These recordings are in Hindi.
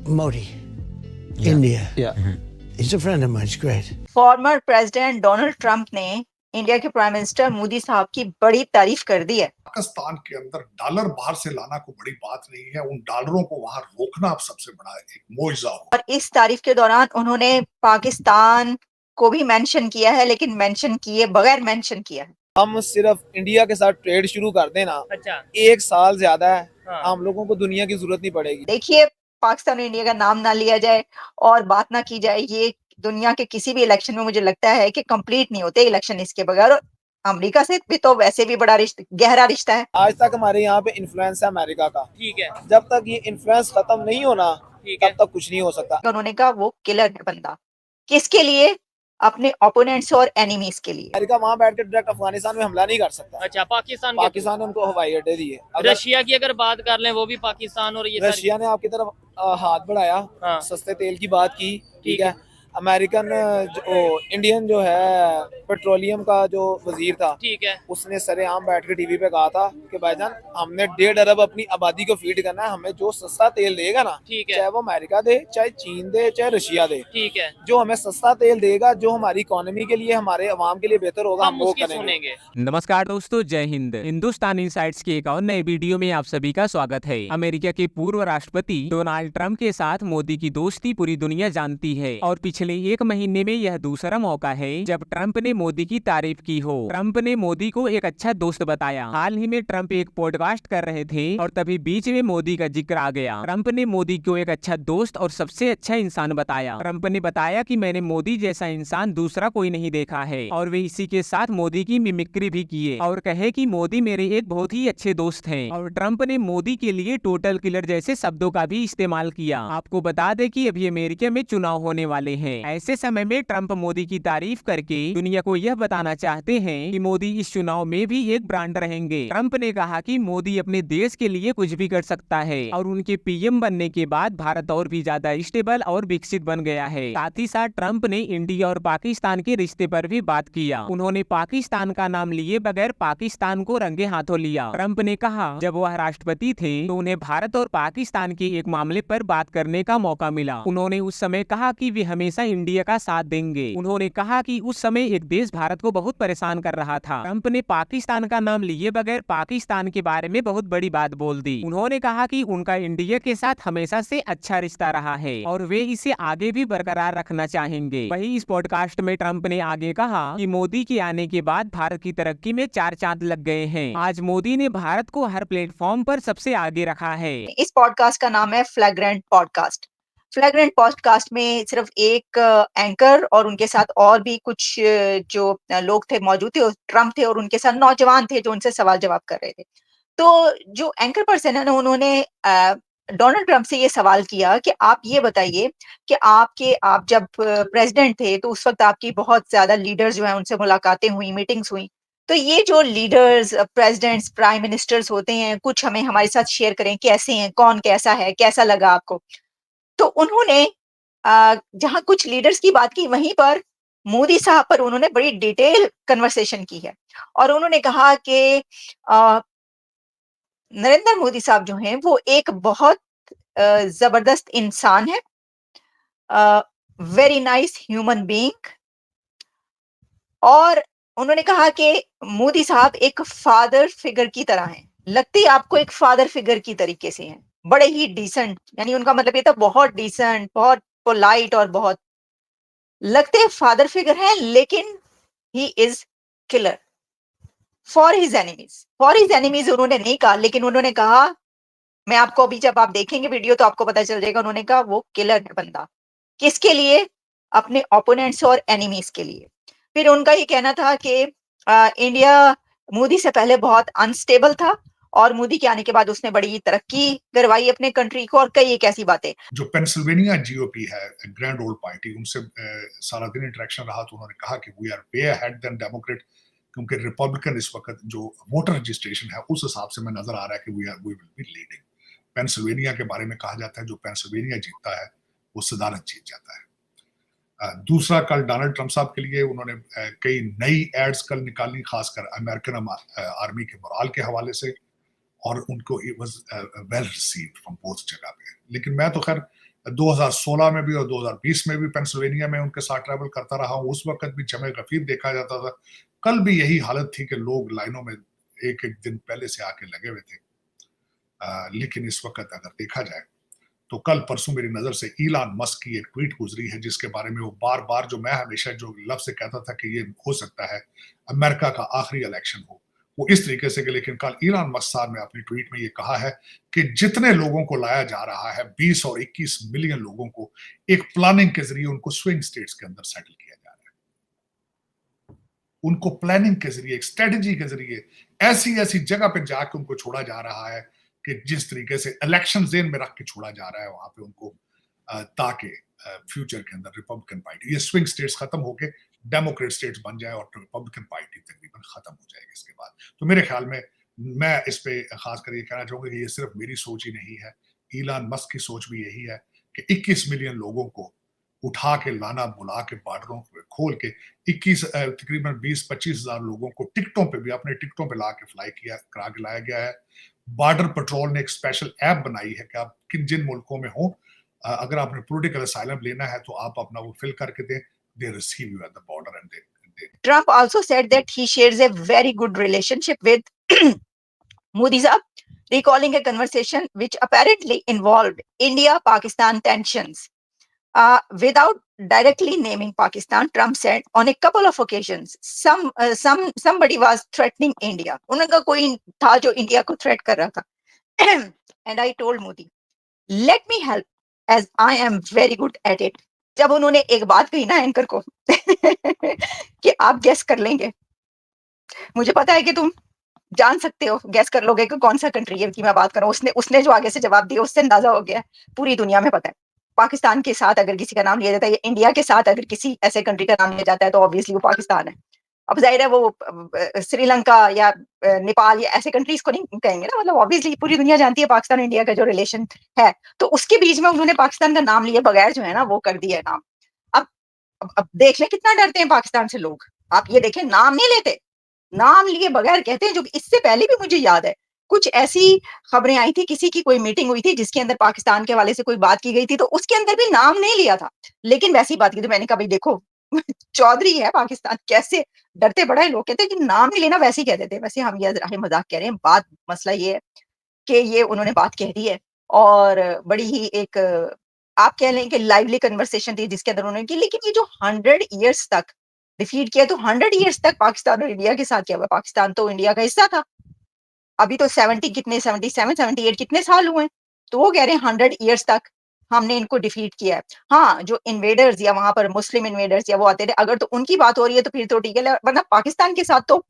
Modi, Yeah. India. Yeah. He's a friend of mine. It's great. Former president Donald Trump ने इंडिया के प्राइम मिनिस्टर मोदी साहब की बड़ी तारीफ कर दी है। पाकिस्तान के अंदर डॉलर बाहर से लाना कोई बड़ी बात नहीं है, उन डॉलरों को वहां रोकना अब सबसे बड़ा एक मोइजा हो। और इस तारीफ के दौरान उन्होंने पाकिस्तान को भी मेंशन किया है, लेकिन मेंशन किए बगैर मेंशन किया है। हम सिर्फ इंडिया के साथ ट्रेड शुरू कर देना, अच्छा। 1 साल ज्यादा है। हाँ। हम लोगों को दुनिया की जरूरत नहीं पड़ेगी। देखिए, पाकिस्तान और इंडिया का नाम ना लिया जाए और बात ना की जाए, ये दुनिया के किसी भी इलेक्शन में मुझे लगता है कि कंप्लीट नहीं होते इलेक्शन इसके बगैर। और अमेरिका से भी तो वैसे भी बड़ा गहरा रिश्ता है। आज तक हमारे यहाँ पे इन्फ्लुएंस है अमेरिका का। ठीक है। जब तक ये इन्फ्लुएंस खत्म नहीं होना, ठीक है। तब तक कुछ नहीं हो सकता। उन्होंने कहा वो किलर है बंदा। किसके लिए? अपने ओपोनेंट्स और एनिमीज के लिए। अमेरिका वहाँ बैठ कर डायरेक्ट अफगानिस्तान में हमला नहीं कर सकता। अच्छा, पाकिस्तान के पाकिस्तान ने उनको हवाई अड्डे दिए। अगर रशिया की अगर बात कर लें, वो भी पाकिस्तान और ये रशिया ने आपकी तरफ हाथ बढ़ाया, हाँ। सस्ते तेल की बात की, ठीक ठीक है। अमेरिकन इंडियन जो है पेट्रोलियम का जो वजीर था, ठीक है। उसने सरेआम बैठ के टीवी पे कहा था कि भाईजान हमने 1.5 अरब अपनी आबादी को फीड करना है, हमें जो सस्ता तेल देगा ना, ठीक है। चाहे वो अमेरिका दे, चाहे चीन दे, चाहे रशिया दे, ठीक है। जो हमें सस्ता तेल देगा, जो हमारी इकोनॉमी के लिए, हमारे अवाम के लिए बेहतर होगा, हम वो उसकी करेंगे। सुनेंगे। नमस्कार दोस्तों, जय हिंद। हिंदुस्तान इनसाइट्स के एक और नए वीडियो में आप सभी का स्वागत है। अमेरिका के पूर्व राष्ट्रपति डोनाल्ड ट्रंप के साथ मोदी की दोस्ती पूरी दुनिया जानती है और पिछले 1 महीने में यह दूसरा मौका है जब ट्रंप ने मोदी की तारीफ की हो। ट्रंप ने मोदी को एक अच्छा दोस्त बताया। हाल ही में ट्रंप एक पॉडकास्ट कर रहे थे और तभी बीच में मोदी का जिक्र आ गया। ट्रंप ने मोदी को एक अच्छा दोस्त और सबसे अच्छा इंसान बताया। ट्रंप ने बताया कि मैंने मोदी जैसा इंसान दूसरा कोई नहीं देखा है और वे इसी के साथ मोदी की मिमिक्री भी किए और कहे कि मोदी मेरे एक बहुत ही अच्छे दोस्त हैं। और ट्रंप ने मोदी के लिए टोटल किलर जैसे शब्दों का भी इस्तेमाल किया। आपको बता दें कि अभी अमेरिका में चुनाव होने वाले हैं। ऐसे समय में ट्रंप मोदी की तारीफ करके दुनिया को यह बताना चाहते हैं कि मोदी इस चुनाव में भी एक ब्रांड रहेंगे। ट्रंप ने कहा कि मोदी अपने देश के लिए कुछ भी कर सकता है और उनके पीएम बनने के बाद भारत और भी ज्यादा स्टेबल और विकसित बन गया है। साथ ही साथ ट्रंप ने इंडिया और पाकिस्तान के रिश्ते पर भी बात किया। उन्होंने पाकिस्तान का नाम लिए बगैर पाकिस्तान को रंगे हाथों लिया। ट्रंप ने कहा जब वह राष्ट्रपति थे तो उन्हें भारत और पाकिस्तान के एक मामले पर बात करने का मौका मिला। उन्होंने उस समय कहा कि वे हमेशा इंडिया का साथ देंगे। उन्होंने कहा कि उस समय एक देश भारत को बहुत परेशान कर रहा था। ट्रंप ने पाकिस्तान का नाम लिए बगैर पाकिस्तान के बारे में बहुत बड़ी बात बोल दी। उन्होंने कहा कि उनका इंडिया के साथ हमेशा से अच्छा रिश्ता रहा है और वे इसे आगे भी बरकरार रखना चाहेंगे। वहीं इस पॉडकास्ट में ट्रंप ने आगे कहा कि मोदी के आने के बाद भारत की तरक्की में 4 चांद लग गए हैं। आज मोदी ने भारत को हर प्लेटफॉर्म पर सबसे आगे रखा है। इस पॉडकास्ट का नाम है फ्लैग्रेंट पॉडकास्ट। फ्लैग्रेंट पॉडकास्ट में सिर्फ एक एंकर और उनके साथ और भी कुछ जो लोग थे मौजूद थे, ट्रंप थे और उनके साथ नौजवान थे जो उनसे सवाल जवाब कर रहे थे। तो जो एंकर पर्सन है ना, उन्होंने डोनाल्ड ट्रंप से ये सवाल किया कि आप ये बताइए कि आप जब प्रेसिडेंट थे तो उस वक्त आपकी बहुत ज्यादा लीडर्स जो है उनसे मुलाकातें हुई, मीटिंग्स हुई। तो ये जो लीडर्स, प्रेसिडेंट्स, प्राइम मिनिस्टर्स होते हैं, कुछ हमें हमारे साथ शेयर करें, कैसे हैं, कौन कैसा है, कैसा लगा आपको? तो उन्होंने जहाँ कुछ लीडर्स की बात की, वहीं पर मोदी साहब पर उन्होंने बड़ी डिटेल कन्वर्सेशन की है और उन्होंने कहा कि नरेंद्र मोदी साहब जो हैं वो एक बहुत जबरदस्त इंसान है, वेरी नाइस ह्यूमन बीइंग। और उन्होंने कहा कि मोदी साहब एक फादर फिगर की तरह हैं, लगते ही आपको एक फादर फिगर की तरीके से हैं, बड़े ही डिसेंट, यानी उनका मतलब ये था बहुत डिसेंट, बहुत पोलाइट और बहुत लगते फादर फिगर हैं, लेकिन he is killer for his enemies. For his enemies उन्होंने नहीं कहा, लेकिन उन्होंने कहा, मैं आपको अभी जब आप देखेंगे वीडियो तो आपको पता चल जाएगा, उन्होंने कहा वो किलर है बंदा। किसके लिए? अपने ओपोनेंट्स और एनिमीज के लिए। फिर उनका ये कहना था कि इंडिया मोदी से पहले बहुत अनस्टेबल था और मोदी के आने के बाद उसने बड़ी तरक्की करवाई अपने कंट्री को, और कई एक ऐसी बातें। जो पेंसिल्वेनिया जीओपी है, ग्रैंड ओल्ड पार्टी, उनसे सारा दिन इंटरेक्शन रहा तो उन्होंने कहा कि we are way ahead then Democrat, क्योंकि रिपब्लिकन इस वक्त जो वोटर रजिस्ट्रेशन है उस हिसाब से मैं नजर आ रहा है कि we will be leading. Pennsylvania के बारे में कहा जाता है जो पेंसिल्वेनिया जीतता है वो सदारत जीत जाता है। दूसरा, कल डोनाल्ड ट्रंप साहब के लिए उन्होंने कई नई एड्स कल निकाली, खासकर अमेरिकन आर्मी के मोराल के हवाले से, और उनको it was well received from both जगह पे। लेकिन मैं तो खैर 2016 में भी और 2020 में भी पेंसिल्वेनिया में उनके साथ ट्रैवल करता रहा हूँ। उस वक्त भी जमे गफीर देखा जाता था। कल भी यही हालत थी कि लोग लाइनों में एक एक दिन पहले से आके लगे हुए थे। लेकिन इस वक्त अगर देखा जाए तो कल परसों मेरी नजर से इलान मस्क की एक ट्वीट गुजरी है, जिसके बारे में वो बार बार, जो मैं हमेशा जो लफ्ज से कहता था कि ये हो सकता है अमेरिका का आखिरी इलेक्शन हो, वो इस तरीके से कि, लेकिन कल इलान मस्क साहब ने अपनी ट्वीट में ये कहा है कि जितने लोगों को लाया जा रहा है, 20 और 21 मिलियन लोगों को, एक प्लानिंग के जरिए उनको स्विंग स्टेट्स के अंदर सेटल किया जा रहा है। उनको प्लानिंग के जरिए, एक स्ट्रेटजी के जरिए ऐसी ऐसी जगह पे जाके उनको छोड़ा जा रहा है कि जिस तरीके से इलेक्शन जेन में रख के छोड़ा जा रहा है वहां पे उनको, ताकि फ्यूचर के अंदर रिपब्लिकन पार्टी, ये स्विंग स्टेट्स खत्म होके डेमोक्रेट स्टेट्स बन जाए और रिपब्लिकन पार्टी तकरीबन खत्म हो जाएगी इसके बाद। तो मेरे ख्याल में मैं इस पे खासकर ये कहना चाहूंगा कि ये सिर्फ मेरी सोच ही नहीं है, इलान मस्क की सोच भी यही है कि 21 मिलियन लोगों को उठा के लाना, बुला के बार्डरों खोल के 21 तकरीबन 20-25 हजार लोगों को टिकटों पे भी, अपने टिकटों पे ला के फ्लाई किया, करा के लाया गया है। बॉर्डर पेट्रोल ने एक स्पेशल ऐप बनाई है कि आप जिन मुल्कों में हो, अगर आपने पॉलिटिकल असाइलम लेना है तो आप अपना वो फिल करके दें, they receive you at the border and they Trump also said that he shares a very good relationship with Modi sahab, recalling a conversation which apparently involved India-Pakistan tensions. Without directly naming Pakistan, Trump said on a couple of occasions, somebody was threatening India. उनका कोई था जो इंडिया को थ्रेट कर रहा था. And I told Modi, let me help as I am very good at it. जब उन्होंने एक बात कही ना एंकर को कि आप गैस कर लेंगे, मुझे पता है कि तुम जान सकते हो, गैस कर लोगे कि कौन सा कंट्री है की मैं बात कर रहा हूँ. उसने जो आगे से जवाब दिया उससे अंदाजा हो गया, पूरी दुनिया में पता है. पाकिस्तान के साथ अगर किसी का नाम लिया जाता है या इंडिया के साथ अगर किसी ऐसे कंट्री का नाम लिया जाता है तो ऑब्वियसली वो पाकिस्तान है. अब जाहिर है वो श्रीलंका या नेपाल या ऐसे कंट्रीज को नहीं कहेंगे ना, मतलब ऑब्वियसली पूरी दुनिया जानती है पाकिस्तान और इंडिया का जो रिलेशन है. तो उसके बीच में उन्होंने पाकिस्तान का नाम लिए बगैर जो है ना वो कर दिया है नाम. अब देख ले कितना डरते हैं पाकिस्तान से लोग. आप ये देखें, नाम नहीं लेते, नाम लिए बगैर कहते हैं. जो इससे पहले भी मुझे याद है कुछ ऐसी खबरें आई थी, किसी की कोई मीटिंग हुई थी जिसके अंदर पाकिस्तान के हवाले से कोई बात की गई थी, तो उसके अंदर भी नाम नहीं लिया था, लेकिन वैसी बात की. तो मैंने कहा भाई देखो चौधरी है पाकिस्तान, कैसे डरते बड़ा है. लोग कहते हैं कि नाम नहीं लेना, वैसे ही कह देते हैं. वैसे हम ये मजाक कह रहे हैं. बात मसला ये है कि ये उन्होंने बात कह दी है और बड़ी ही एक आप कह लें कि लाइवली कन्वर्सेशन थी जिसके अंदर उन्होंने की. लेकिन ये जो 100 ईयर्स तक डिफीट किया, तो 100 ईयर्स तक पाकिस्तान और इंडिया के साथ क्या हुआ? पाकिस्तान तो इंडिया का हिस्सा था. अभी तो 77 78 कितने साल हुए हैं, तो वो कह रहे हैं 100 ईयर्स तक हमने इनको डिफीट किया है. हाँ, जो इन्वेडर्स या वहां पर मुस्लिम इन्वेडर्स या वो आते थे, अगर तो उनकी बात हो रही है तो फिर तो ठीक है, वरना पाकिस्तान के साथ तो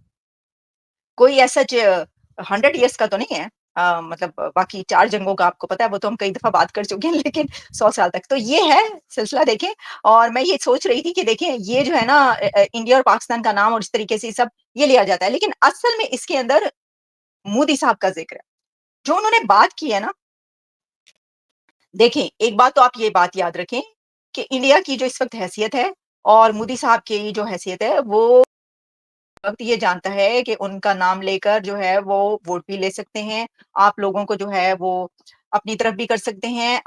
कोई ऐसा 100 ईयर्स का तो नहीं है. मतलब बाकी 4 जंगों का आपको पता है, वो तो हम कई दफा बात कर चुके हैं, लेकिन 100 साल तक तो ये है सिलसिला. देखें, और मैं ये सोच रही थी कि देखें ये जो है ना इंडिया और पाकिस्तान का नाम और इस तरीके से सब ये लिया जाता है, लेकिन असल में इसके अंदर मोदी साहब का जिक्र है. जो उन्होंने बात की है ना, देखें एक बात तो आप ये बात याद रखें कि इंडिया की जो इस वक्त हैसियत है और मोदी साहब की जो हैसियत है, वो वक्त ये जानता है कि उनका नाम लेकर जो है वो वोट भी ले सकते हैं, आप लोगों को जो है वो अपनी तरफ भी कर सकते हैं.